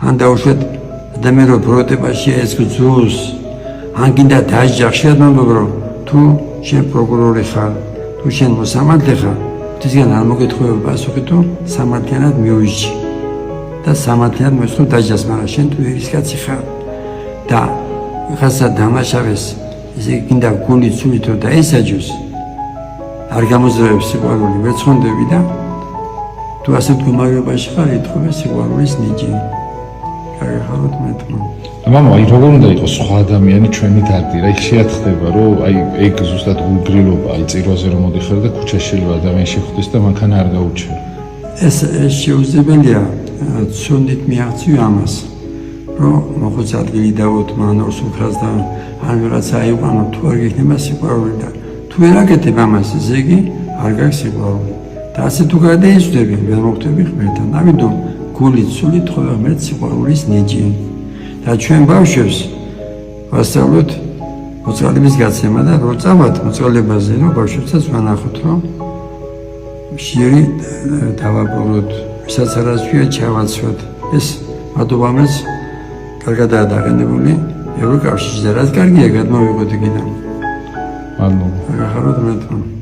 ან დაუშვათ ადამიანი რომ პროტებაში ეს გძულს ან გინდა დაჯახ შეადმობრო თუ შენ პროკურორი ხარ თუ შენ მოსამართლე ხარ თისგან არ მოგეთხოვება პასუხი თუ სამართლიანად მივიჯი და სამართლიანად მოსწრო დაჯას მაგრამ შენ თუ ერის კაცი ხარ და ხასა დამაშავეს ესე გინდა გული ცულით რომ დაესაჯოს არ გამოძრაებს სიყვარული ვეცხონდები და თუ ასე მდგომარეობაში ხარ ეთხოვე სიყვარულის ნიჭი გაგახაროთ მეთქმა მამა აი როგორ უნდა იყოს სხვა ადამიანი ჩვენი დარდი რა შეახდება რომ აი ეგ ზუსტად უგრილობა აი წირვაზე რომ მოდიხარ და ქუჩაში შეიძლება ადამიანი შეხვდეს და მანქანა არ გაუჩერო ეს შეუძლებელია ცოდნით მიაღწიო ამას რომ მოხუც ადგილი დავოთ მან ორ სულხას და ან ვიღაცა აიყვანო თუ არ გექნება სიყვარული და თუ ვერ აკეთებ ამას ესე იგი არ გაქვს სიყვარული და ასე თუ გადაიზრდები ვერ მოხვდები ღმერთთან ამიტომ გულით სულით ხოლმე ღმერთ სიყვარულის ნიჭი და ჩვენ ბავშვებს ვასწავლოთ მოწყალების გაცემა და რო წავად მოწყალებაზე რომ ბავშვებსაც ვანახოთ რომ მშიერი დავაბრუნოთ ვისაც არას ქვია ჩავაცვათ ეს მადლობამეს კარგადაა დაყენებული ევროკავშირში და რაც კარგია გადმოვიღოთ იქიდან მადლობა გახაროთ მეთქმა